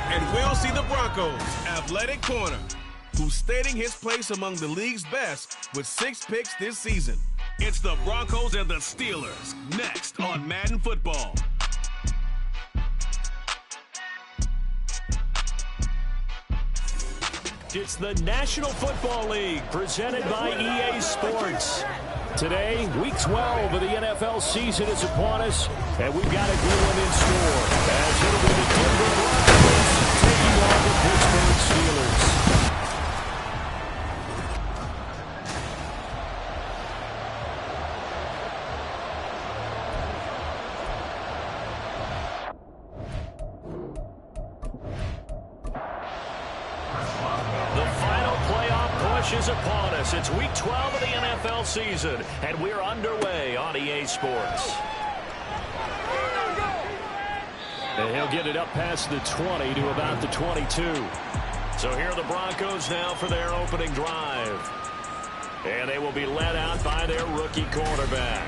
And we'll see the Broncos' athletic corner, who's stating his place among the league's best with 6 picks this season. It's the Broncos and the Steelers, next on Madden Football. It's the National Football League, presented by EA Sports. Today, Week 12 of the NFL season is upon us, and we've got a good one in store. As it'll be the Denver Broncos taking on the Pittsburgh Steelers. Is upon us. It's Week 12 of the NFL season, and we're underway on EA Sports. And he'll get it up past the 20 to about the 22. So here are the Broncos now for their opening drive. And they will be led out by their rookie quarterback.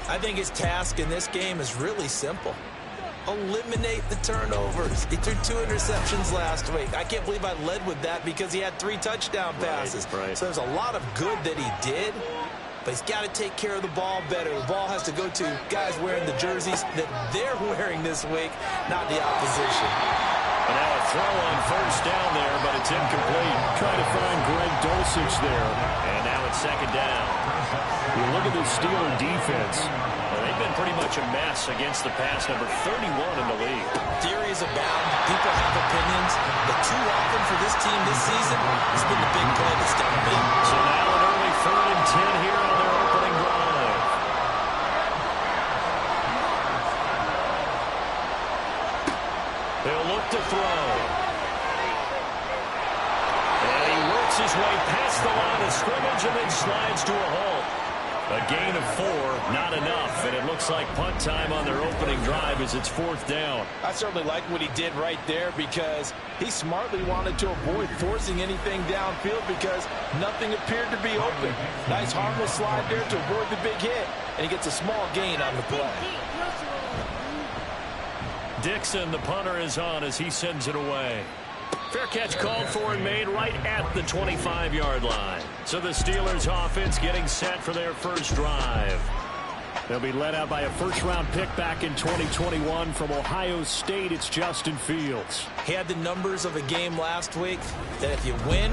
I think his task in this game is really simple. Eliminate the turnovers. He threw 2 interceptions last week. I can't believe I led with that because he had 3 touchdown passes. Right. So there's a lot of good that he did, but he's got to take care of the ball better. The ball has to go to guys wearing the jerseys that they're wearing this week, not the opposition. And now a throw on first down there, but it's incomplete. Trying to find Greg Dulcich there. And now it's second down. You look at the Steeler defense. They've been pretty much a mess against the pass, number 31 in the league. Theories abound. People have opinions. But too often for this team this season, it's been the big play that's done it. So now an early 3rd and 10 here on their opening drive. They'll look to throw. And he works his way past the line of scrimmage and then slides to a halt. A gain of 4, not enough, and it looks like punt time on their opening drive as it's 4th down. I certainly like what he did right there because he smartly wanted to avoid forcing anything downfield because nothing appeared to be open. Nice harmless slide there to avoid the big hit, and he gets a small gain on the play. Dixon, the punter, is on as he sends it away. Fair catch called for and made right at the 25-yard line. So the Steelers offense getting set for their first drive. They'll be led out by a first-round pick back in 2021 from Ohio State. It's Justin Fields. He had the numbers of a game last week that if you win,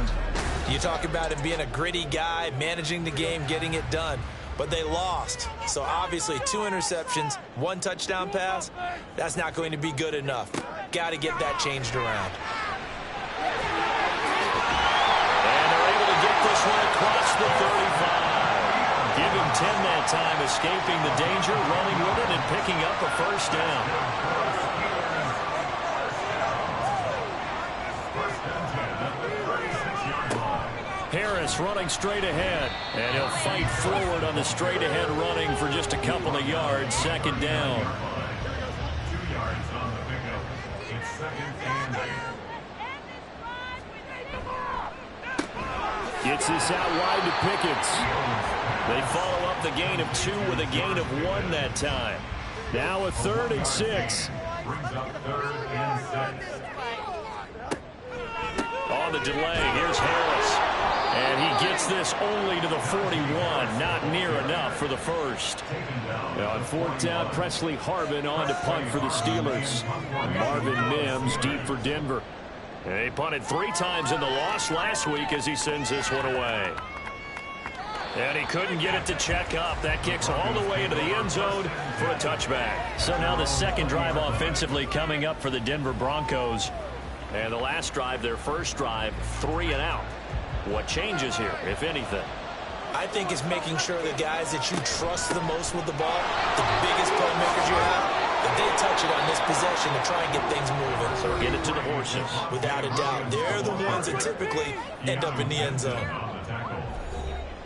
you talk about him being a gritty guy, managing the game, getting it done. But they lost. So obviously 2 interceptions, 1 touchdown pass, that's not going to be good enough. Got to get that changed around. And they're able to get this one across the 35. Give him 10 that time, escaping the danger, running with it, and picking up a first down. Harris running straight ahead, and he'll fight forward on the straight ahead running for just a couple of yards, second down. Gets this out wide to Pickens. They follow up the gain of 2 with a gain of 1 that time. Now a 3rd and 6. On the delay, here's Harris. And he gets this only to the 41. Not near enough for the first. Now on 4th down, Presley Harvin on to punt for the Steelers. Marvin Mims deep for Denver. And he punted 3 times in the loss last week as he sends this one away. And he couldn't get it to check up. That kicks all the way into the end zone for a touchback. So now the second drive offensively coming up for the Denver Broncos. And the last drive, their first drive, 3 and out. What changes here, if anything? I think it's making sure the guys that you trust the most with the ball, the biggest playmakers you have, that they touch it on this possession to try and get things moving. So get it to the horses. Without a doubt, they're the ones that typically end up in the end zone.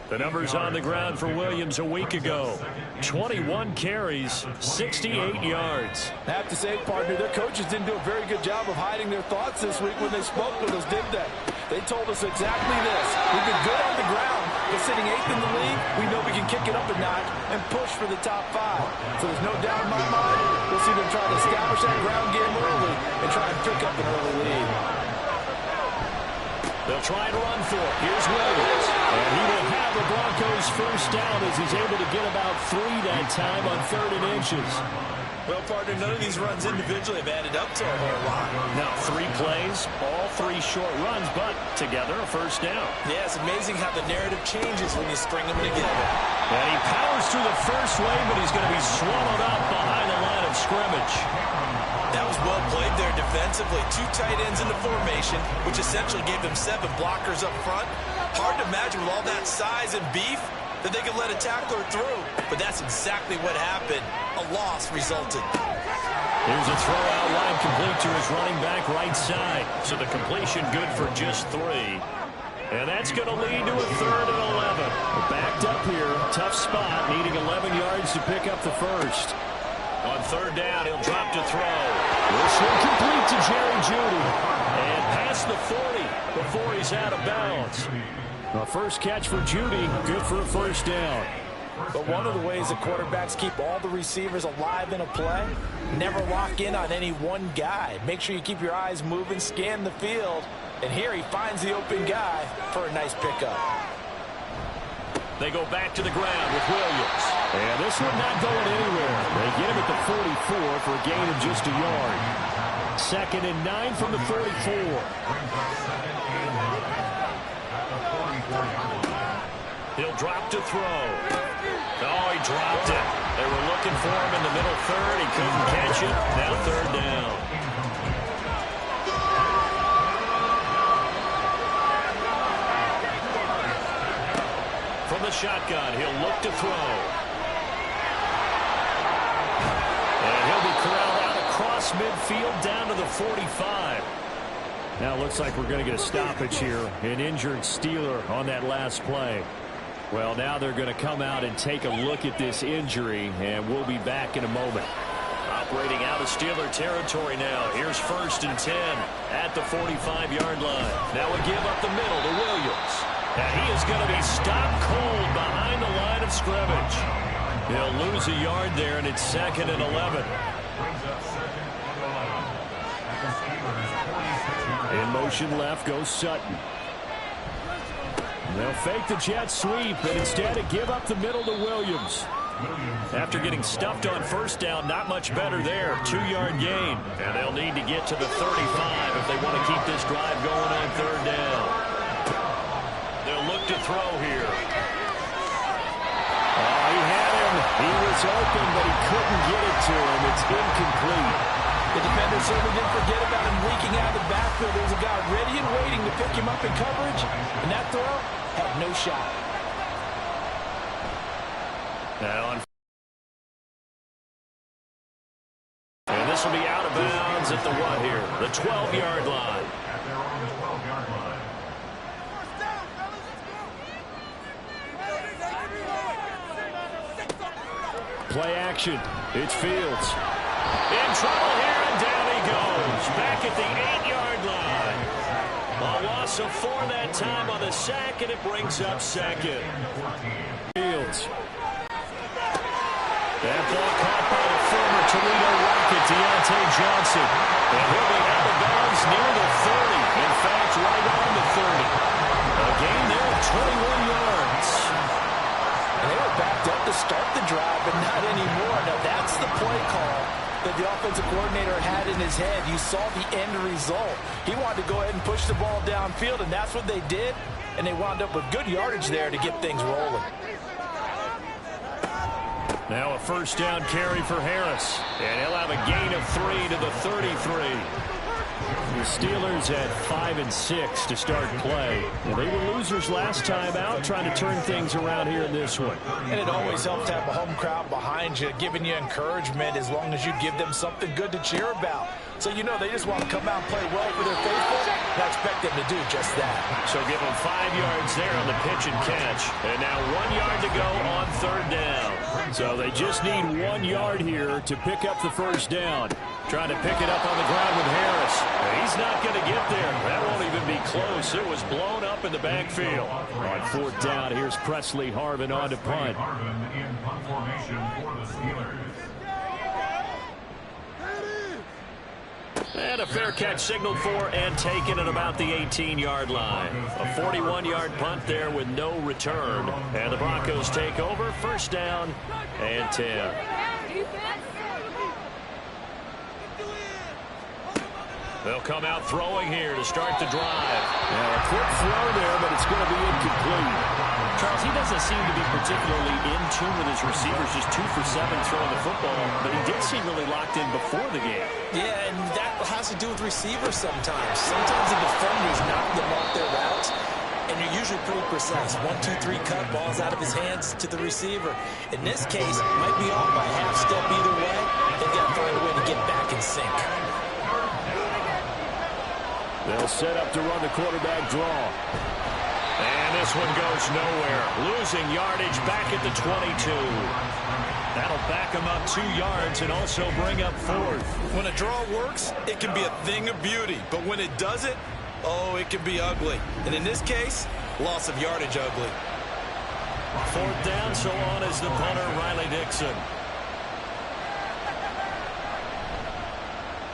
The numbers on the ground for Williams a week ago. 21 carries, 68 yards. I have to say, partner, their coaches didn't do a very good job of hiding their thoughts this week when they spoke with us, did they? They told us exactly this. We've been good on the ground, but sitting 8th in the league, we know we can kick it up a notch and push for the top 5. So there's no doubt in my mind we'll see them try to establish that ground game early and try and pick up an early lead. They'll try and run for it. Here's Williams. And he will have the Broncos first down as he's able to get about 3 that time on 3rd and inches. Well, partner, none of these runs individually have added up to a whole lot. Now 3 plays, all 3 short runs, but together a first down. Yeah, it's amazing how the narrative changes when you string them together. And he powers through the first wave, but he's going to be swallowed up behind the line of scrimmage. That was well played there defensively. 2 tight ends in the formation, which essentially gave them 7 blockers up front. Hard to imagine with all that size and beef that they could let a tackler through. But that's exactly what happened. A loss resulted. Here's a throw out line complete to his running back right side. So the completion good for just 3. And that's going to lead to a 3rd and 11. Backed up here, tough spot, needing 11 yards to pick up the first. On 3rd down, he'll drop to throw. This will complete to Jerry Jeudy. And past the 40 before he's out of bounds. The first catch for Jeudy, good for a first down. But one of the ways that quarterbacks keep all the receivers alive in a play, never lock in on any one guy. Make sure you keep your eyes moving, scan the field. And here he finds the open guy for a nice pickup. They go back to the ground with Williams. And this one not going anywhere. They get him at the 44 for a gain of just a yard. 2nd and 9 from the 44. He'll drop to throw. Oh, he dropped it. They were looking for him in the middle 3rd. He couldn't catch it. Now 3rd down. From the shotgun, he'll look to throw. And he'll be corralled out across midfield down to the 45. Now it looks like we're going to get a stoppage here. An injured Steeler on that last play. Well, now they're going to come out and take a look at this injury, and we'll be back in a moment. Operating out of Steeler territory now. Here's 1st and 10 at the 45-yard line. Now a give up the middle to Williams. And he is going to be stopped cold behind the line of scrimmage. He'll lose a yard there, and it's 2nd and 11. In motion left goes Sutton. They'll fake the jet sweep, and instead a give up the middle to Williams. After getting stuffed on 1st down, not much better there. 2-yard gain. And they'll need to get to the 35 if they want to keep this drive going on 3rd down. They'll look to throw here. Oh, he had him. He was open, but he couldn't get it to him. It's incomplete. The defender certainly didn't forget about him leaking out of the backfield. There was a guy ready and waiting to pick him up in coverage, and that throw had no shot. Now and this will be out of bounds at the what here? The 12-yard line. Play action. It's Fields. In trouble here, and down he goes. Back at the 8-yard line. A loss of 4 that time on the sack, and it brings up 2nd. Fields. That ball caught by the former Toledo Rocket, Deontay Johnson. And he'll be out of bounds near the 30. In fact, right on the 30. A gain there of 21 yards. And they were backed up to start the drive, but not anymore. Now, that's the play call that the offensive coordinator had in his head. you saw the end result. He wanted to go ahead and push the ball downfield, and that's what they did, and they wound up with good yardage there to get things rolling. Now a first down carry for Harris, and he'll have a gain of 3 to the 33. The Steelers had 5 and 6 to start play. And they were losers last time out, trying to turn things around here in this one. And it always helps to have a home crowd behind you, giving you encouragement as long as you give them something good to cheer about. So you know they just want to come out and play well for their faithful, and I expect them to do just that. So give them 5 yards there on the pitch and catch. And now 1 yard to go on third down. So they just need 1 yard here to pick up the first down. Trying to pick it up on the ground with Harris. He's not going to get there. That won't even be close. It was blown up in the backfield. On fourth down, here's Presley Harvin on to punt. Harvin in punt formation for the Steelers. And a fair catch signaled for and taken at about the 18-yard line. A 41-yard punt there with no return. And the Broncos take over, first down and 10. They'll come out throwing here to start the drive. Now a quick throw there, but it's going to be incomplete. Charles, he doesn't seem to be particularly in tune with his receivers, just 2 for 7 throwing the football, but he did seem really locked in before the game. Yeah, and that has to do with receivers sometimes. Sometimes the defenders knock them off their routes, and you're usually pretty precise. 1, 2, 3 cut, balls out of his hands to the receiver. In this case, might be off by half step either way. They've got to find a way to get back in sync. They'll set up to run the quarterback draw. And this one goes nowhere. Losing yardage back at the 22. That'll back him up 2 yards and also bring up fourth. When a draw works, it can be a thing of beauty. But when it doesn't, oh, it can be ugly. And in this case, loss of yardage ugly. Fourth down, so on is the punter, Riley Dixon.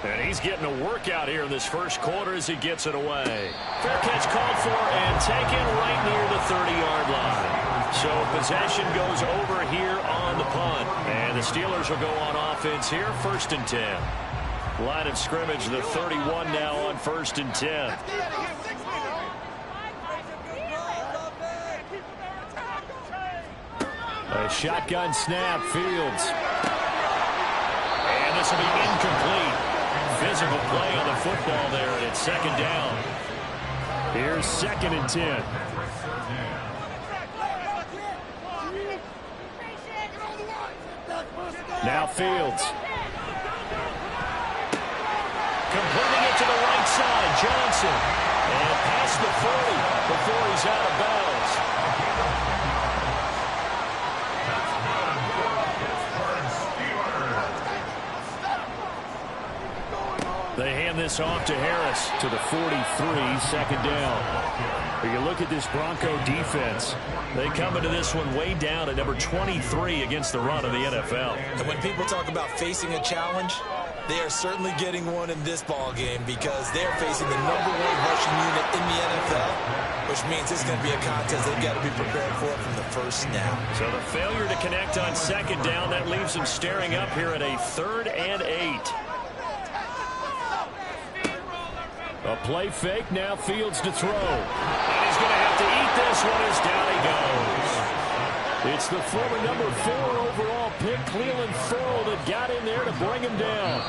And he's getting a workout here in this first quarter as he gets it away. Fair catch called for and taken right near the 30-yard line. So possession goes over here on the punt. And the Steelers will go on offense here, first and 10. Line of scrimmage, the 31 now on first and 10. A shotgun snap, Fields. And this will be incomplete. Physical play on the football there, and it's second down. Here's second and 10. Now Fields. Completing it to the right side, Johnson. And past the 40 before he's out of bounds. They hand this off to Harris to the 43, second down. When you look at this Bronco defense, they come into this one way down at number 23 against the run of the NFL. And when people talk about facing a challenge, they are certainly getting one in this ball game because they're facing the #1 rushing unit in the NFL, which means it's going to be a contest they've got to be prepared for from the first snap. So the failure to connect on second down, that leaves them staring up here at a 3rd and 8. A play fake, now Fields to throw. And he's going to have to eat this one as down he goes. It's the former number 4 overall pick, Cleveland Ferrell, that got in there to bring him down.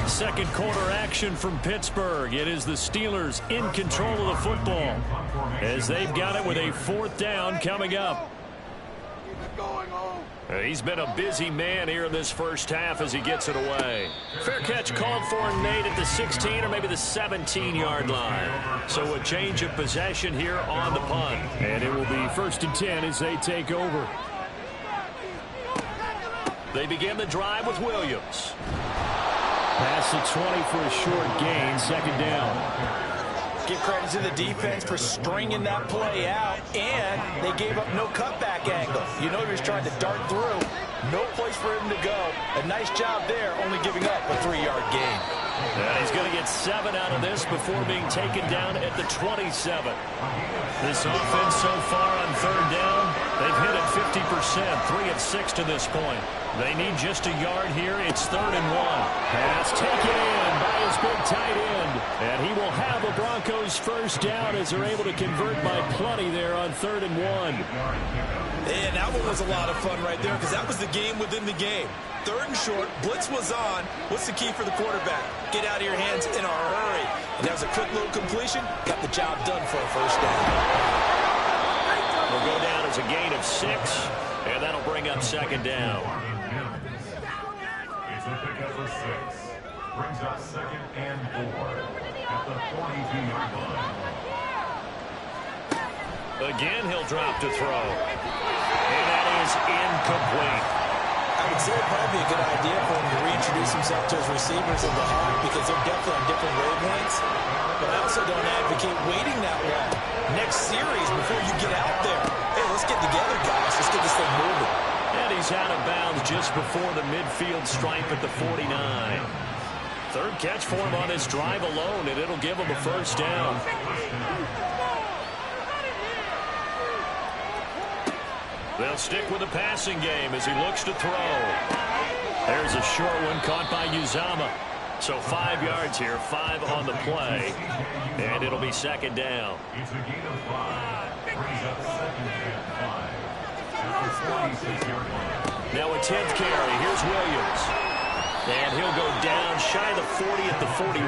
Second quarter action from Pittsburgh. It is the Steelers in control of the football as they've got it with a 4th down coming up. He's been a busy man here in this first half as he gets it away. Fair catch called for and made at the 16 or maybe the 17-yard line. So a change of possession here on the punt. And it will be first and 10 as they take over. They begin the drive with Williams. Pass the 20 for a short gain, second down. Give credit to the defense for stringing that play out, and they gave up no cutback angle. You know he was trying to dart through. No place for him to go. A nice job there, only giving up a 3-yard gain. And he's going to get 7 out of this before being taken down at the 27. This offense so far on third down They've hit it 50%, 3 of 6 to this point. They need just a yard here. It's 3rd and 1. Pass taken in by his big tight end. And he will have a Broncos first down as they're able to convert by plenty there on 3rd and 1. And that one was a lot of fun right there because that was the game within the game. 3rd and short, blitz was on. What's the key for the quarterback? Get out of your hands in a hurry. And that was a quick little completion. Got the job done for a first down. Will go down as a gain of 6, and that'll bring up 2nd down. It's a pickup of 6. Brings up 2nd and 4 at the 42-yard line. Again, he'll drop to throw. And that is incomplete. I would say it'd probably be a good idea for him to reintroduce himself to his receivers in the half because they're definitely on different wavelengths. But I also don't advocate waiting that long. Next series before you get out there. Hey, let's get together, guys. Let's get this thing moving. And he's out of bounds just before the midfield stripe at the 49. 3rd catch for him on his drive alone, and it'll give him a first down. They'll stick with the passing game as he looks to throw. There's a short one caught by Uzama. So 5 yards here, 5 on the play, and it'll be 2nd down. It's a gain of 5. Brings up 2nd and 5 at the 46-yard line. Now a 10th carry. Here's Williams. And he'll go down shy of the 40 at the 41.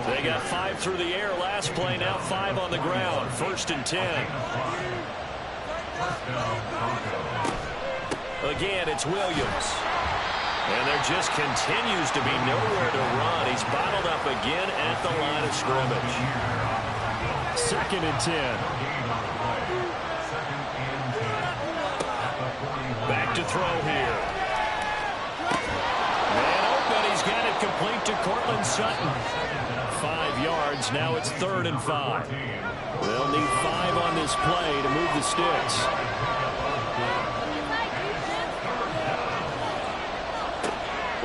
They got 5 through the air last play, now 5 on the ground. 1st and 10. Again, it's Williams. And there just continues to be nowhere to run. He's bottled up again at the line of scrimmage. 2nd and 10. Back to throw here. Man open. He's got it complete to Cortland Sutton. 5 yards. Now it's 3rd and 5. They'll need 5 on this play to move the sticks.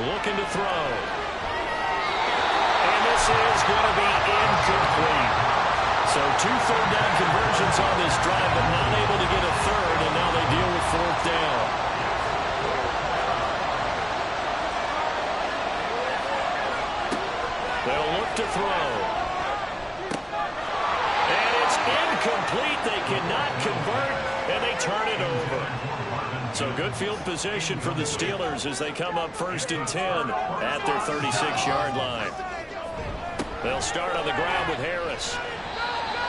Looking to throw. And this is going to be incomplete. So 2 third down conversions on this drive, but not able to get a 3rd, and now they deal with 4th down. They'll look to throw. And it's incomplete. They cannot convert, and they turn it over. So good field position for the Steelers as they come up 1st and 10 at their 36-yard line. They'll start on the ground with Harris.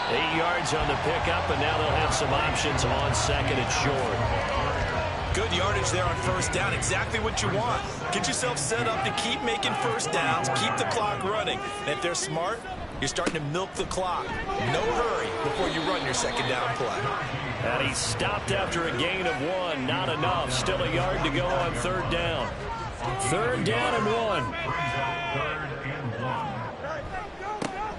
8 yards on the pickup, and now they'll have some options on 2nd and short. Good yardage there on 1st down. Exactly what you want. Get yourself set up to keep making 1st downs, keep the clock running. And if they're smart, you're starting to milk the clock. No hurry before you run your 2nd down play. And he stopped after a gain of 1. Not enough. Still a yard to go on 3rd down. 3rd down and 1.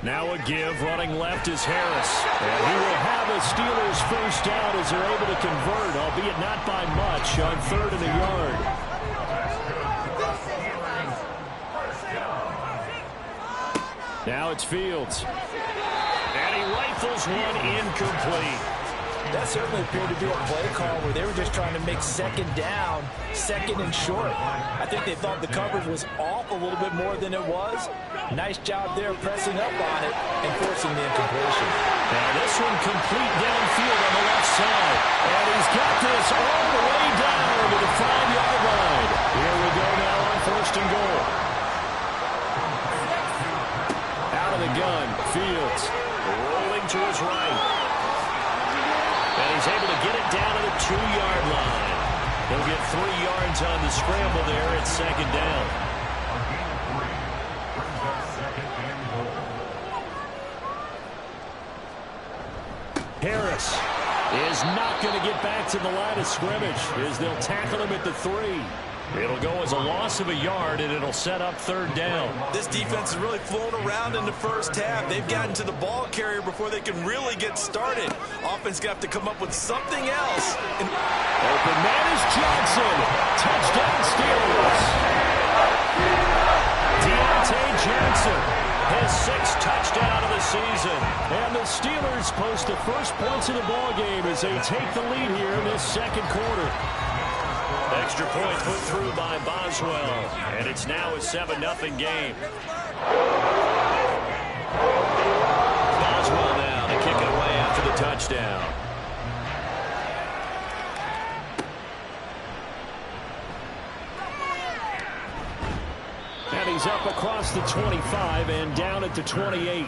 Now a give. Running left is Harris. And he will have a Steelers first down as they're able to convert, albeit not by much, on 3rd and a yard. Now it's Fields. And he rifles one incomplete. That certainly appeared to be a play call where they were just trying to make 2nd down, 2nd and short. I think they thought the coverage was off a little bit more than it was. Nice job there pressing up on it and forcing the incompletion. Now this one complete downfield on the left side. And he's got this all the way down to the 5-yard line. Here we go now on 1st and goal. Out of the gun, Fields rolling to his right. And he's able to get it down to the 2-yard line. He'll get 3 yards on the scramble there at 2nd down. Harris is not going to get back to the line of scrimmage as they'll tackle him at the 3. It'll go as a loss of a yard, and it'll set up 3rd down. This defense has really flown around in the first half. They've gotten to the ball carrier before they can really get started. Offense going to have to come up with something else. Open man is Johnson. Touchdown Steelers. Deontay Johnson, his 6th touchdown of the season. And the Steelers post the first points of the ball game as they take the lead here in this second quarter. Extra point put through by Boswell. And it's now a 7-0 game. Boswell now to kick it away after the touchdown. And he's up across the 25 and down at the 28.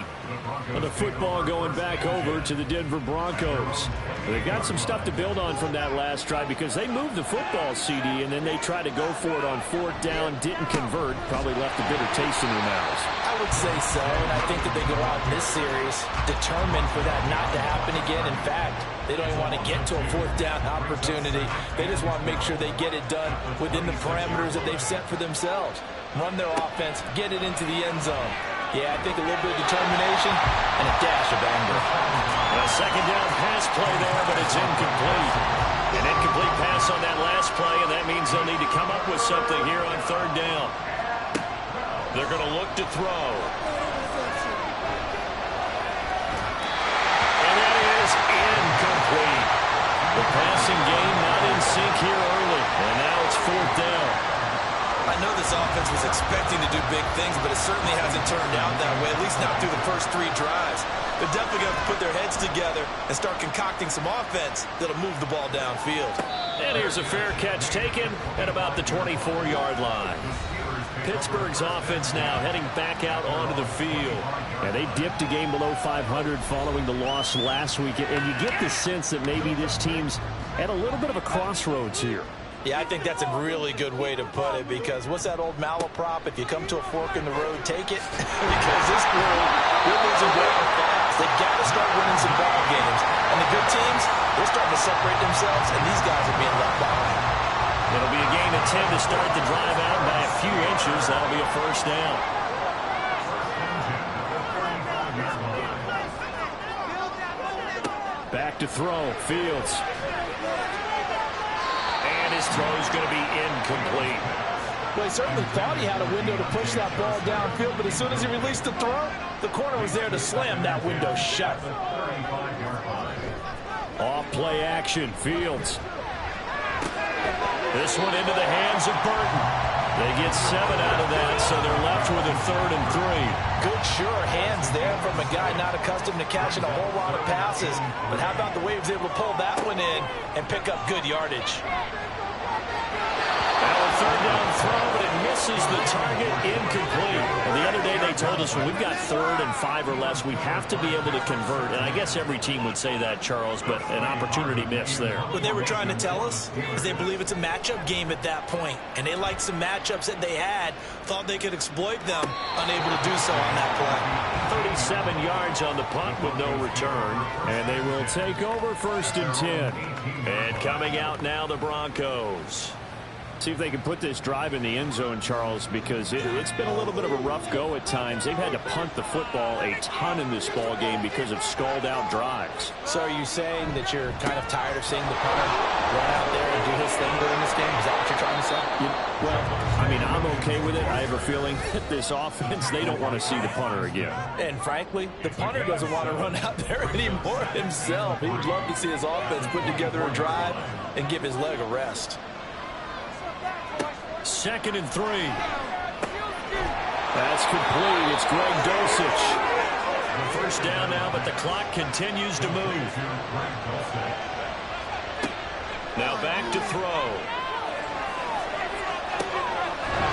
And the football going back over to the Denver Broncos. They've got some stuff to build on from that last drive because they moved the football, CD, and then they tried to go for it on fourth down, didn't convert, probably left a bitter taste in their mouths. I would say so, and I think that they go out in this series determined for that not to happen again. In fact, they don't even want to get to a fourth down opportunity. They just want to make sure they get it done within the parameters that they've set for themselves. Run their offense, get it into the end zone. Yeah, I think a little bit of determination and a dash of anger. A second down pass play there, but it's incomplete. An incomplete pass on that last play, and that means they'll need to come up with something here on third down. They're going to look to throw. And that is incomplete. The passing game not in sync here early, and now it's fourth down. I know this offense was expecting to do big things, but it certainly hasn't turned out that way, at least not through the first 3 drives. They're definitely going to put their heads together and start concocting some offense that'll move the ball downfield. And here's a fair catch taken at about the 24-yard line. Pittsburgh's offense now heading back out onto the field. And they dipped a game below 500 following the loss last week. And you get the sense that maybe this team's at a little bit of a crossroads here. Yeah, I think that's a really good way to put it because what's that old malaprop? If you come to a fork in the road, take it. Because this world, they're losing ground fast. They've got to start winning some ball games. And the good teams, they're starting to separate themselves, and these guys are being left behind. It'll be a gain of 10 to start the drive out by a few inches. That'll be a first down. Back to throw. Fields. And his throw's going to be incomplete. Well, he certainly thought he had a window to push that ball downfield, but as soon as he released the throw, the corner was there to slam that window shut. Off play action. Fields. This one into the hands of Burton. They get 7 out of that, so they're left with a 3rd and 3. Good, sure hands there from a guy not accustomed to catching a whole lot of passes. But how about the way he was able to pull that one in and pick up good yardage? Now a 3rd down throw, but it misses the target, incomplete. And the other day they told us when we've got 3rd and 5 or less, we have to be able to convert. And I guess every team would say that, Charles, but an opportunity missed there. What they were trying to tell us is they believe it's a matchup game at that point. And they liked some matchups that they had, thought they could exploit them, unable to do so on that play. 37 yards on the punt with no return. And they will take over 1st and 10. And coming out now, the Broncos. See if they can put this drive in the end zone, Charles, because it's been a little bit of a rough go at times. They've had to punt the football a ton in this ball game because of stalled-out drives. So are you saying that you're kind of tired of seeing the punter run out there and do his thing during this game? Is that what you're trying to say? Well, I mean, I'm okay with it. I have a feeling that this offense, they don't want to see the punter again. And frankly, the punter doesn't want to run out there anymore himself. He would love to see his offense put together a drive and give his leg a rest. 2nd and 3. That's complete. It's Greg Dulcich. First down now, but the clock continues to move. Now back to throw.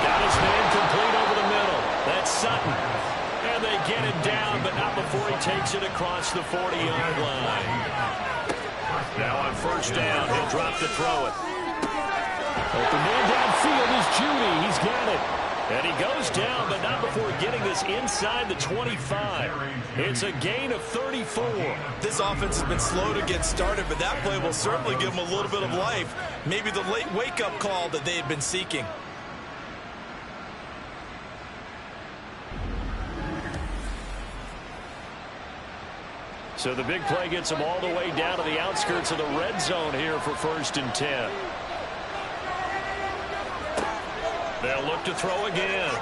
Got his man complete over the middle. That's Sutton. And they get him down, but not before he takes it across the 40-yard line. Now on first down, he'll drop to throw it. But the man downfield is Judy. He's got it. And he goes down, but not before getting this inside the 25. It's a gain of 34. This offense has been slow to get started, but that play will certainly give them a little bit of life. Maybe the late wake-up call that they had been seeking. So the big play gets them all the way down to the outskirts of the red zone here for 1st and 10. They'll look to throw again.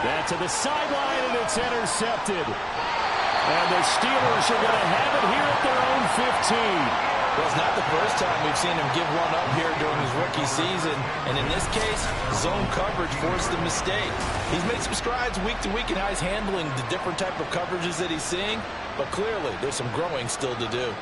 That to the sideline, and it's intercepted. And the Steelers are going to have it here at their own 15. Well, it's not the first time we've seen him give one up here during his rookie season. And in this case, zone coverage forced the mistake. He's made some strides week to week in how he's handling the different type of coverages that he's seeing. But clearly, there's some growing still to do.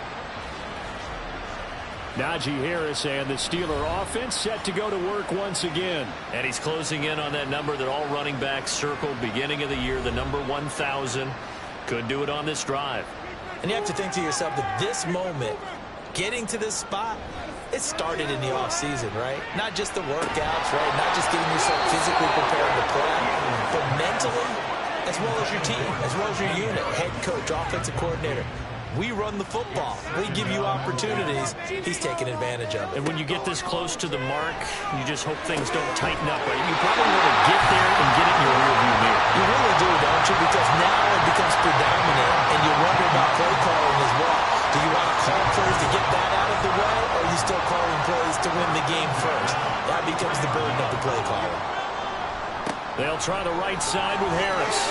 Najee Harris and the Steeler offense set to go to work once again. And he's closing in on that number that all running backs circled beginning of the year, the number 1,000. Could do it on this drive. And you have to think to yourself that this moment, getting to this spot, it started in the offseason, right? Not just the workouts, right? Not just getting yourself physically prepared to play, but mentally, as well as your team, as well as your unit, head coach, offensive coordinator. We run the football. We give you opportunities. He's taking advantage of it. And when you get this close to the mark, you just hope things don't tighten up. Right? You probably want to get there and get it in your rearview mirror. You really do, don't you? Because now it becomes predominant, and you wonder about play calling as well. Do you want to call plays to get that out of the way, or are you still calling plays to win the game first? That becomes the burden of the play caller. They'll try the right side with Harris.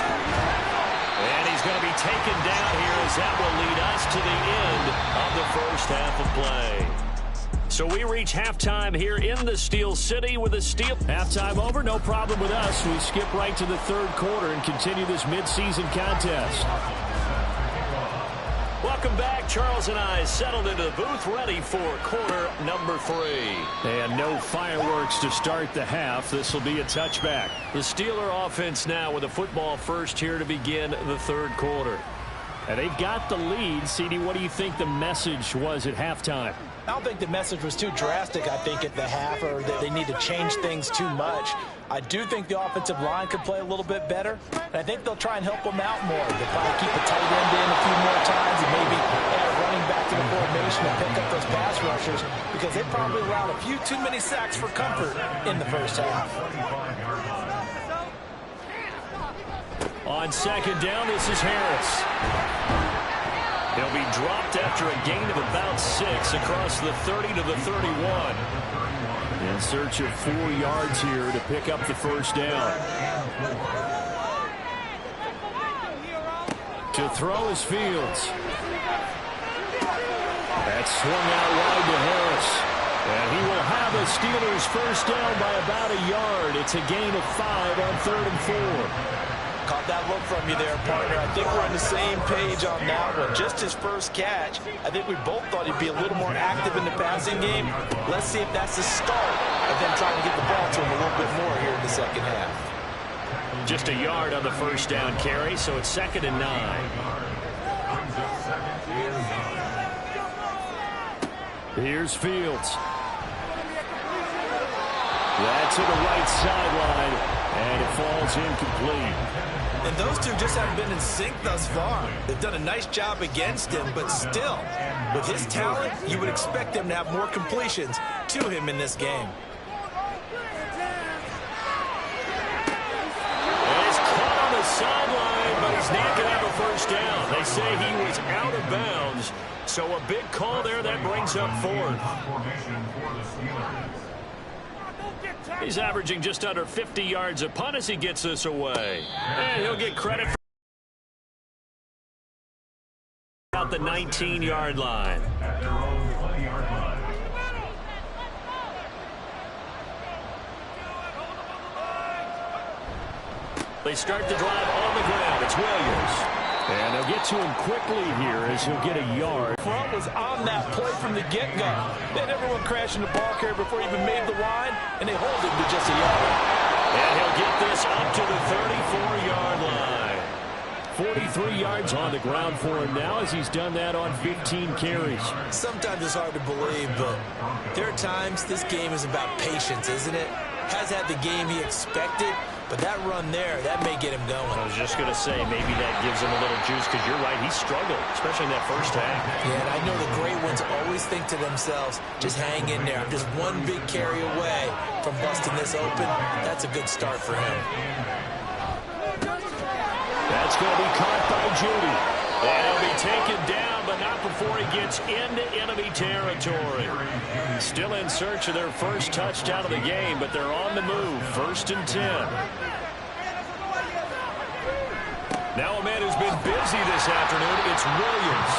And he's going to be taken down here as that will lead us to the end of the first half of play. So we reach halftime here in the Steel City with a Steel. Halftime over, no problem with us. We skip right to the third quarter and continue this midseason contest. Welcome back. Charles and I settled into the booth ready for quarter number 3. And no fireworks to start the half. This will be a touchback. The Steeler offense now with a football first here to begin the third quarter. And they've got the lead. CD, what do you think the message was at halftime? I don't think the message was too drastic, I think, at the half, or that they need to change things too much. I do think the offensive line could play a little bit better, and I think they'll try and help them out more. They'll probably keep a tight end in a few more times and maybe add a running back to the formation and pick up those pass rushers, because they probably allowed a few too many sacks for comfort in the first half. On second down, this is Harris. He'll be dropped after a gain of about 6 across the 30 to the 31. In search of 4 yards here to pick up the first down. To throw is Fields. That's swung out wide to Harris. And he will have a Steelers first down by about a yard. It's a gain of 5 on 3rd and 4. Caught that look from you there, partner. I think we're on the same page on that one. Just his first catch. I think we both thought he'd be a little more active in the passing game. Let's see if that's the start of them trying to get the ball to him a little bit more here in the second half. Just a yard on the first down carry, so it's 2nd and 9. Here's Fields. That's to the right sideline, and it falls incomplete. And those two just haven't been in sync thus far. They've done a nice job against him, but still, with his talent, you would expect them to have more completions to him in this game. And he's caught on the sideline, but he's not going to have a first down. They say he was out of bounds, so a big call there that brings up 4th. He's averaging just under 50 yards a punt as he gets this away. And he'll get credit for about the 19-yard line. They start the drive on the ground. It's Williams. And they'll get to him quickly here as he'll get a yard. Front was on that play from the get-go. They had everyone crashing the ball carrier before he even made the line, and they hold him to just a yard. And he'll get this up to the 34-yard line. 43 yards on the ground for him now as he's done that on 15 carries. Sometimes it's hard to believe, but there are times this game is about patience, isn't it? Has had the game he expected, but that run there, that may get him going. I was just going to say, maybe that gives him a little juice, because you're right, he struggled, especially in that first half. Yeah, and I know the great ones always think to themselves, just hang in there. I'm just one big carry away from busting this open. That's a good start for him. That's going to be caught by Judy. And he'll be taken down, but not before he gets into enemy territory. Still in search of their first touchdown of the game, but they're on the move. 1st and 10. Now a man who's been busy this afternoon, it's Williams.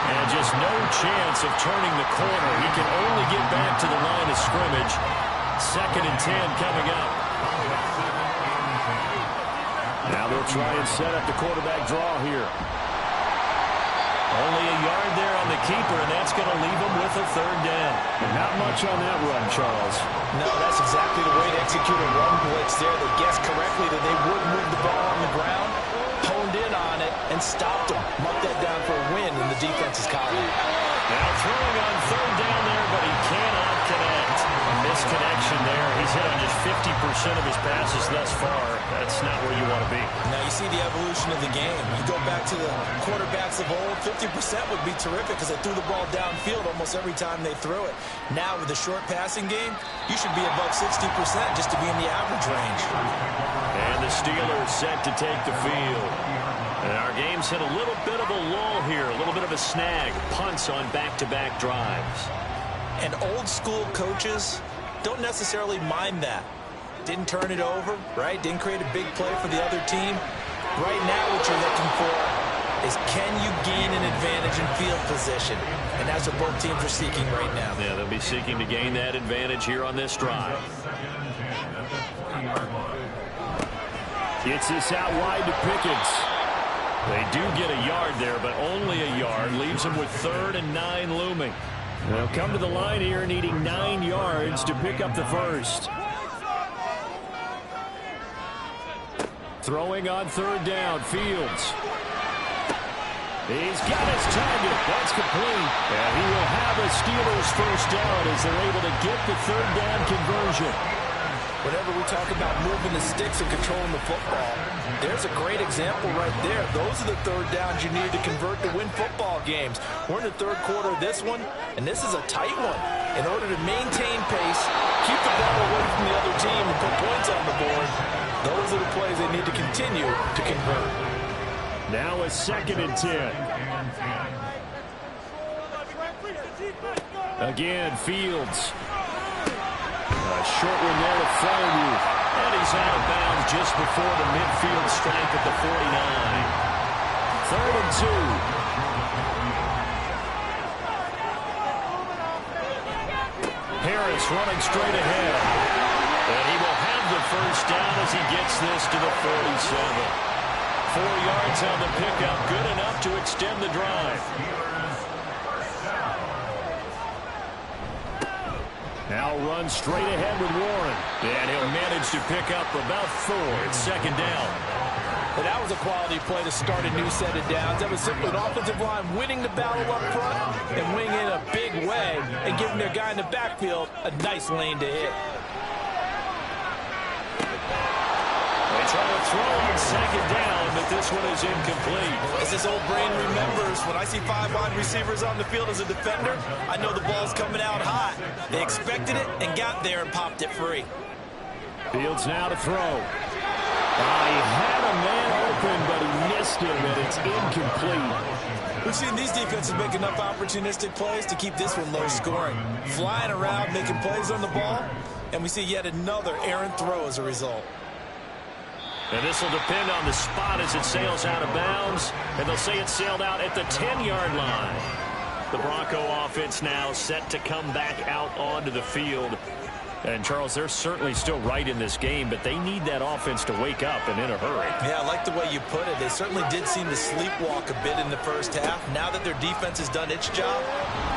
And just no chance of turning the corner. He can only get back to the line of scrimmage. 2nd and 10 coming up. Now they'll try and set up the quarterback draw here. Only a yard there on the keeper, and that's going to leave him with a 3rd down. And not much on that run, Charles. No, that's exactly the way to execute a run blitz there. They guessed correctly that they would move the ball on the ground, honed in on it, and stopped them. Mark that down for a win in the defense's column. Now throwing on 3rd down there, but he cannot connect. A misconnection there. He's hit on just 50% of his passes thus far. That's not where you want to be. Now you see the evolution of the game. You go back to the quarterbacks of old, 50% would be terrific because they threw the ball downfield almost every time they threw it. Now with the short passing game, you should be above 60% just to be in the average range. And the Steelers set to take the field. And our game's hit a little bit of a lull here, a little bit of a snag. Punts on back-to-back drives. And old-school coaches don't necessarily mind that. Didn't turn it over, right? Didn't create a big play for the other team. Right now what you're looking for is can you gain an advantage in field position? And that's what both teams are seeking right now. Yeah, they'll be seeking to gain that advantage here on this drive. Gets this out wide to Pickens. They do get a yard there, but only a yard. Leaves them with 3rd and 9 looming. They'll come to the line here needing 9 yards to pick up the first. Throwing on 3rd down, Fields. He's got his target. That's complete. And he will have a Steelers first down as they're able to get the 3rd down conversion. Whenever we talk about moving the sticks and controlling the football, there's a great example right there. Those are the 3rd downs you need to convert to win football games. We're in the 3rd quarter of this one, and this is a tight one. In order to maintain pace, keep the ball away from the other team, and put points on the board, those are the plays they need to continue to convert. Now a 2nd and 10. Again, Fields. A short one there to Freiermuth. And he's out of bounds just before the midfield stripe at the 49. 3rd and 2. Harris running straight ahead. And he will have the first down as he gets this to the 47. 4 yards on the pickup, good enough to extend the drive. Now run straight ahead with Warren. And he'll manage to pick up about 4. It's 2nd down. But that was a quality play to start a new set of downs. That was simply an offensive line winning the battle up front and winning in a big way and giving their guy in the backfield a nice lane to hit. They try to throw on 2nd down, but this one is incomplete. As this old brain remembers, when I see 5 wide receivers on the field as a defender, I know the ball's coming out hot. They expected it and got there and popped it free. Fields now to throw. He had a man open, but he missed him, and it's incomplete. We've seen these defenses make enough opportunistic plays to keep this one low scoring. Flying around, making plays on the ball, and we see yet another errant throw as a result. And this will depend on the spot as it sails out of bounds. And they'll say it sailed out at the 10-yard line. The Bronco offense now set to come back out onto the field. And, Charles, they're certainly still right in this game, but they need that offense to wake up and in a hurry. Yeah, I like the way you put it. They certainly did seem to sleepwalk a bit in the first half. Now that their defense has done its job,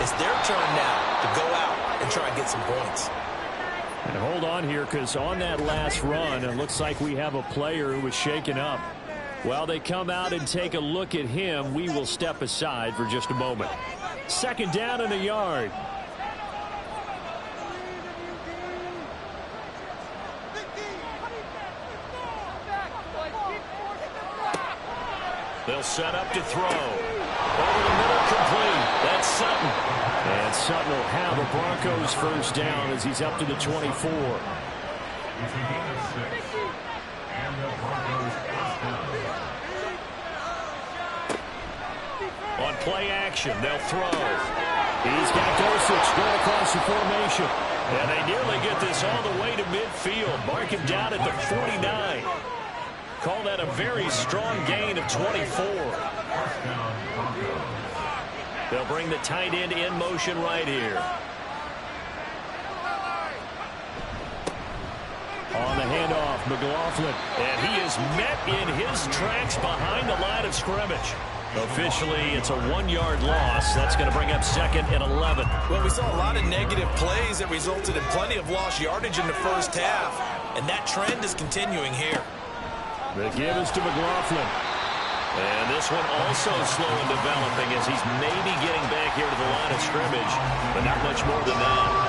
it's their turn now to go out and try and get some points. And hold on here, because on that last run, it looks like we have a player who was shaken up. While they come out and take a look at him, we will step aside for just a moment. 2nd down and a yard. They'll set up to throw. Over the middle, complete. That's Sutton. And Sutton will have a Broncos first down as he's up to the 24. On play action, they'll throw. He's got Dosich going across the formation. And they nearly get this all the way to midfield. Mark him down at the 49. Call that a very strong gain of 24. They'll bring the tight end in motion right here. On the handoff, McLaughlin. And he is met in his tracks behind the line of scrimmage. Officially, it's a 1-yard loss. That's going to bring up 2nd and 11. Well, we saw a lot of negative plays that resulted in plenty of lost yardage in the first half, and that trend is continuing here. The give is to McLaughlin. And this one also slow in developing as he's maybe getting back here to the line of scrimmage, but not much more than that.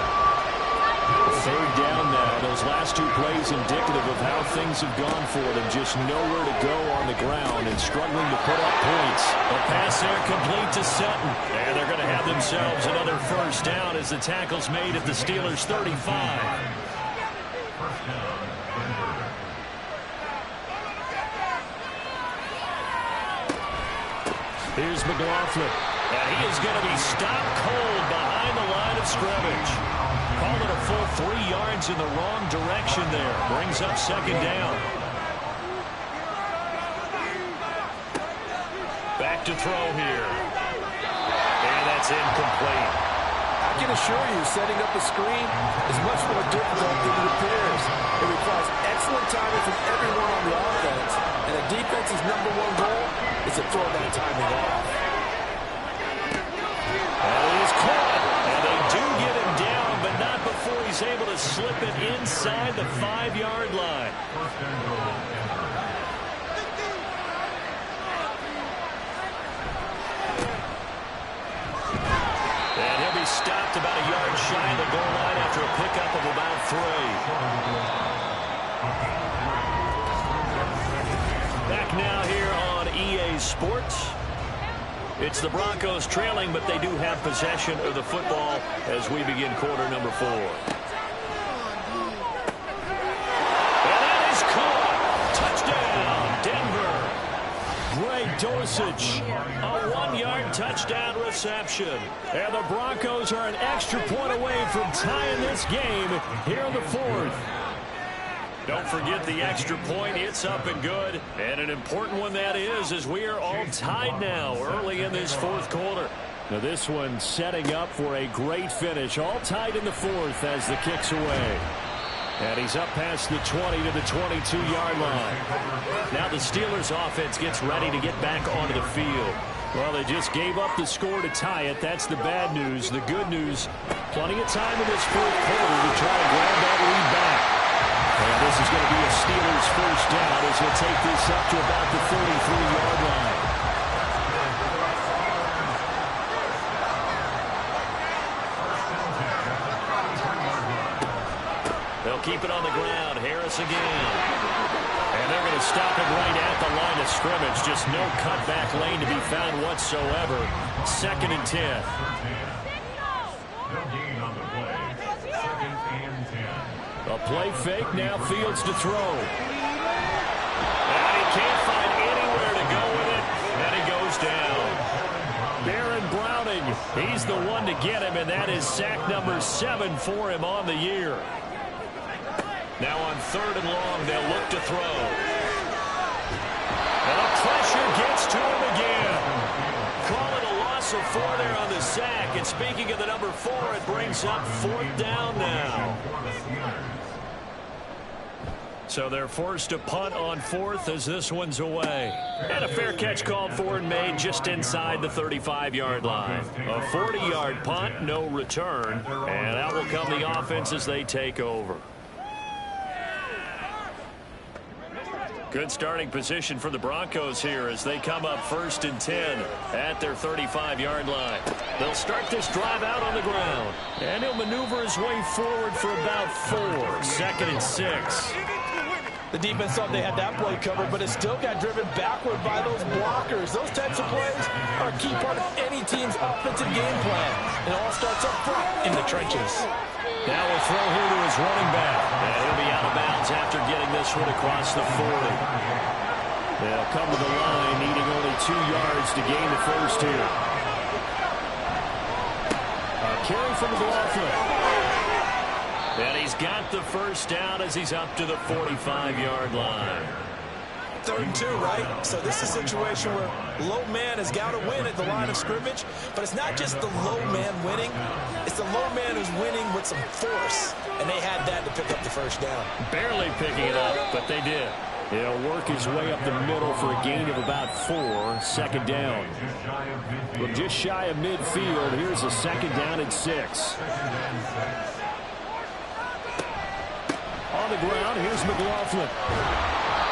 3rd down now. Those last 2 plays indicative of how things have gone for them. Just nowhere to go on the ground and struggling to put up points. A pass there complete to Sutton. And they're going to have themselves another 1st down as the tackle's made at the Steelers' 35. Here's McLaughlin. And he is going to be stopped cold behind the line of scrimmage. Call it a full 3 yards in the wrong direction there. Brings up 2nd down. Back to throw here. And that's incomplete. I can assure you, setting up a screen is much more difficult than it appears. It requires excellent timing from everyone on the offense, and the defense's #1 goal is to throw that timing off. And he is caught, and they do get him down, but not before he's able to slip it inside the 5-yard line. And he'll be stopped about a yard shy of the goal line after a pickup of about 3. Back now here on EA Sports. It's the Broncos trailing, but they do have possession of the football as we begin quarter number 4. And that is caught. Touchdown, Denver. Greg Dorsich. A 1-yard touchdown reception. And the Broncos are an extra point away from tying this game here in the 4th. Don't forget the extra point. It's up and good. And an important one that is, as we are all tied now early in this 4th quarter. Now this one setting up for a great finish. All tied in the 4th as the kick's away. And he's up past the 20 to the 22-yard line. Now the Steelers offense gets ready to get back onto the field. Well, they just gave up the score to tie it. That's the bad news. The good news, plenty of time in this 4th quarter to try to grab that lead back. And this is going to be a Steelers 1st down as he'll take this up to about the 33-yard line. They'll keep it on the ground. Harris again. And they're going to stop it right at the line of scrimmage. Just no cutback lane to be found whatsoever. 2nd and 10. A play fake, now Fields to throw. And he can't find anywhere to go with it. And he goes down. Baron Browning, he's the one to get him, and that is sack number 7 for him on the year. Now on 3rd and long, they'll look to throw. And the pressure gets to him again. Call it a loss of 4 there on the sack. And speaking of the number 4, it brings up 4th down now. So they're forced to punt on 4th as this one's away. And a fair catch called for and made just inside the 35-yard line. A 40-yard punt, no return. And out will come the offense as they take over. Good starting position for the Broncos here as they come up 1st and 10 at their 35-yard line. They'll start this drive out on the ground. And he'll maneuver his way forward for about 4. 2nd and 6. The defense thought they had that play covered, but it still got driven backward by those blockers. Those types of plays are a key part of any team's offensive game plan. It all starts up front in the trenches. Now we'll throw here to his running back. And he'll be out of bounds after getting this one across the 40. They'll come to the line, needing only 2 yards to gain the first here. A carry from McLaughlin. And he's got the first down as he's up to the 45-yard line. 3rd and 2, right? So this is a situation where low man has got to win at the line of scrimmage, but it's not just the low man winning. It's the low man who's winning with some force, and they had that to pick up the first down. Barely picking it up, but they did. He'll work his way up the middle for a gain of about 4, second down. From just shy of midfield, here's a second down and 6. On the ground, here's McLaughlin.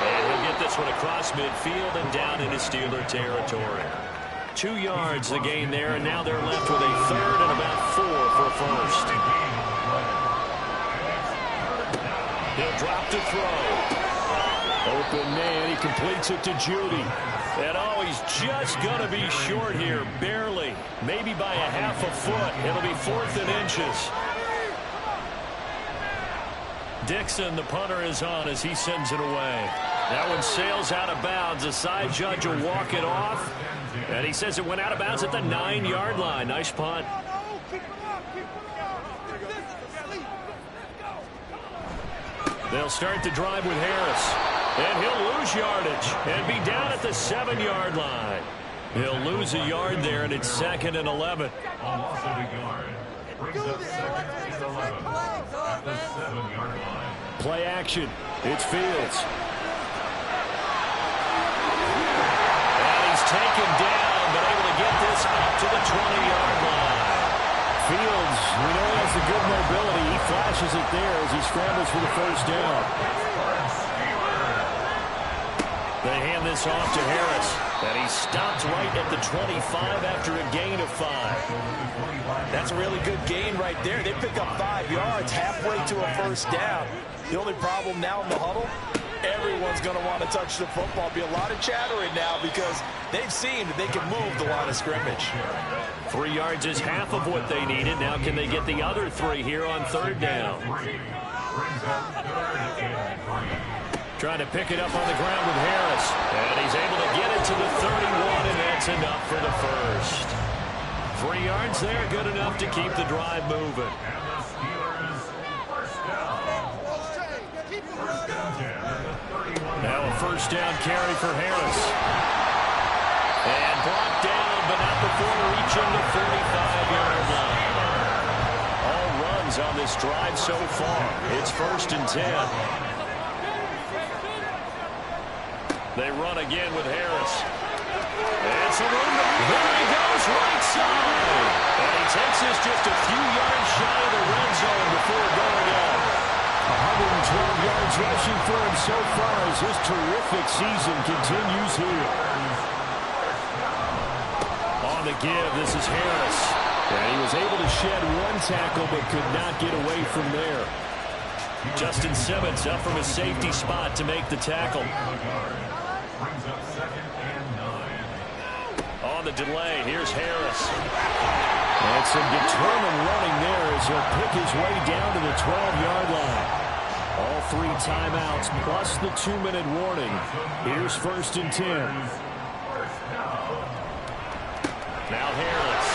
And he'll get this one across midfield and down into Steeler territory. 2 yards the gain there, and now they're left with a 3rd and about 4 for a first. He'll drop to throw. Open man, he completes it to Judy. And oh, he's just going to be short here, barely. Maybe by a half a foot. It'll be 4th and inches. Dixon, the punter, is on as he sends it away. That one sails out of bounds. The side judge will walk it off. And he says it went out of bounds at the 9-yard line. Nice punt. They'll start the drive with Harris. And he'll lose yardage and be down at the 7-yard line. He'll lose a yard there, and it's 2nd and 11. A loss of a yard brings up 2nd and 11 at the 7-yard line. Play action. It's Fields. And he's taken down, but able to get this up to the 20-yard line. Fields, we know he has the good mobility. He flashes it there as he scrambles for the first down. They hand this off to Harris, and he stops right at the 25 after a gain of 5. That's a really good gain right there. They pick up 5 yards halfway to a first down. The only problem now in the huddle, everyone's going to want to touch the football. Be a lot of chattering now because they've seen that they can move the line of scrimmage. 3 yards is half of what they needed. Now can they get the other 3 here on 3rd down? Trying to pick it up on the ground with Harris. And he's able to get it to the 31, and that's enough for the first. 3 yards there, good enough to keep the drive moving. Now a first down carry for Harris. And brought down, but not before reaching the 45-yard line. All runs on this drive so far. It's 1st and 10. They run again with Harris. And some room. There he goes, right side. And he takes this just a few yards shy of the red zone before going out. 112 yards rushing for him so far as his terrific season continues here. On the give, this is Harris. And he was able to shed 1 tackle but could not get away from there. Justin Simmons up from his safety spot to make the tackle. On the delay, here's Harris. And some determined running there as he'll pick his way down to the 12-yard line. All 3 timeouts plus the 2-minute warning. Here's 1st and 10. Now Harris.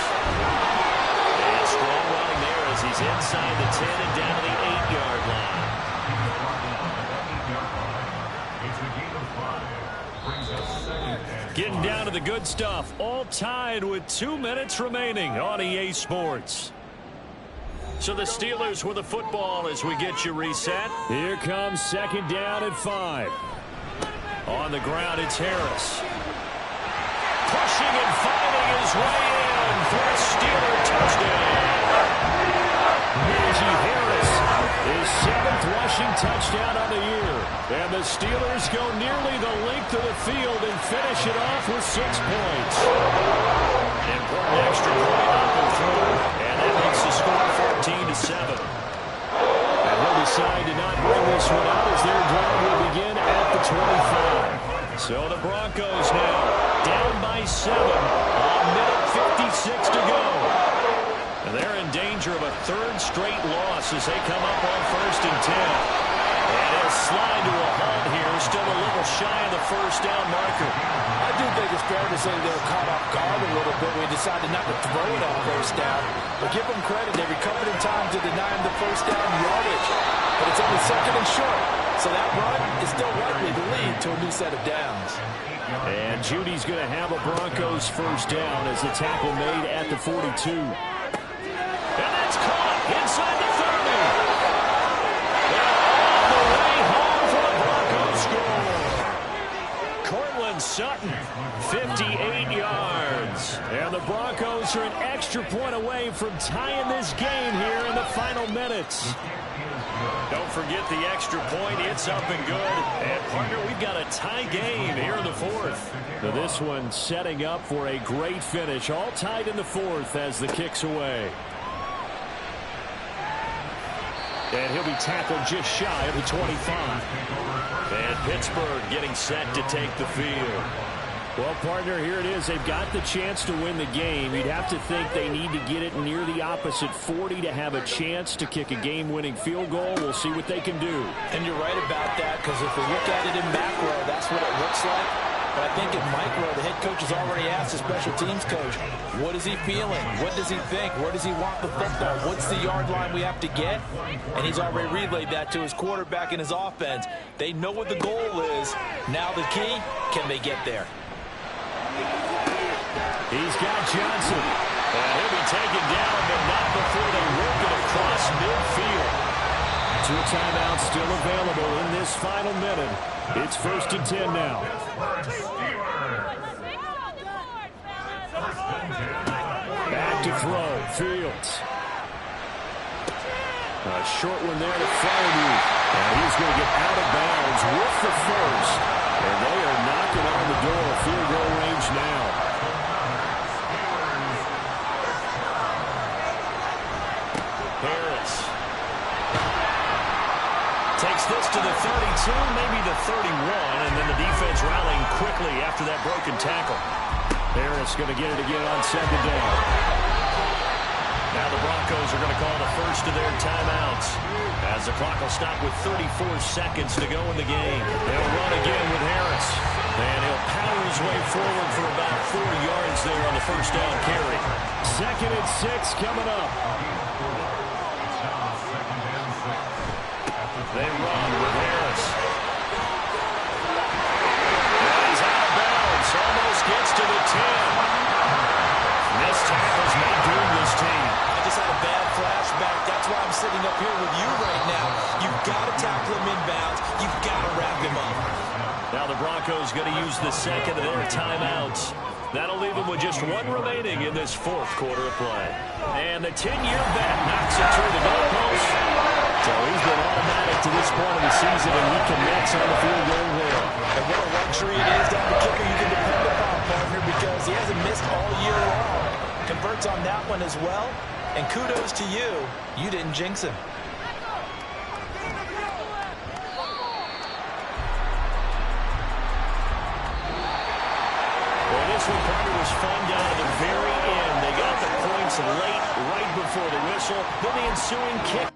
And strong running there as he's inside the 10 and down to the 8-yard line. Getting down to the good stuff. All tied with 2 minutes remaining on EA Sports. So the Steelers with the football as we get you reset. Here comes 2nd down and 5. On the ground, it's Harris. Pushing and fighting his way in for a Steeler touchdown. Najee Harris, his 7th rushing touchdown on the year. And the Steelers go nearly the length of the field and finish it off with 6 points. Important extra point up and through. And that makes the score 14-7. And he'll decide to not bring this one out as their drive will begin at the 25. So the Broncos now down by 7. A minute 56 to go. And they're in danger of a 3rd straight loss as they come up on 1st and 10. And it'll slide to a halt here. Still a little shy of the first down marker. I do think it's fair to say they were caught off guard a little bit. We decided not to throw it on 1st down. But give them credit. They recovered in time to deny them the 1st down yardage. But it's only 2nd and short. So that run is still likely to lead to a new set of downs. And Judy's going to have a Broncos first down as the tackle made at the 42. And that's caught inside the 30. And all the way home for a Broncos score. Cortland Sutton, 58 yards. And the Broncos are an extra point away from tying this game here in the final minutes. Don't forget the extra point. It's up and good. And, partner, we've got a tie game here in the fourth. So this one setting up for a great finish. All tied in the fourth as the kick's away. And he'll be tackled just shy of the 25. And Pittsburgh getting set to take the field. Well, partner, here it is. They've got the chance to win the game. You'd have to think they need to get it near the opposite 40 to have a chance to kick a game-winning field goal. We'll see what they can do. And you're right about that, because if we look at it in macro, that's what it looks like. But I think in micro, the head coach has already asked the special teams coach, what is he feeling? What does he think? Where does he want the football? What's the yard line we have to get? And he's already relayed that to his quarterback and his offense. They know what the goal is. Now the key, can they get there? He's got Johnson. And he'll be taken down, but not before they work it across midfield. 2 timeouts still available in this final minute. It's 1st and 10 now. Back to throw. Fields. A short one there to Fairview. And he's going to get out of bounds with the first. And they are knocking on the door. Field goal range now. Harris takes this to the 32, maybe the 31, and then the defense rallying quickly after that broken tackle. Harris going to get it again on 2nd down. Now the Broncos are going to call the first of their timeouts as the clock will stop with 34 seconds to go in the game. They'll run again with Harris, and he'll power his way forward for about 4 yards there on the first down carry. 2nd and 6 coming up. They run with Harris. And he's out of bounds. Almost gets to the 10. Missed tackles may doom this team. I just had a bad flashback. That's why I'm sitting up here with you right now. You've got to tackle him inbounds. You've got to wrap him up. Now the Broncos going to use the second of their timeouts. That'll leave them with just 1 remaining in this 4th quarter of play. And the 10-year vet knocks it through the goalpost. So he's been automatic to this point of the season, and he connects on the field goal there. And what a luxury it is to have a kicker you can depend upon, partner, because he hasn't missed all year long. Converts on that one as well. And kudos to you. You didn't jinx him. Well, this one, partner, was fun down to the very end. They got the points late, right before the whistle. Then the ensuing kick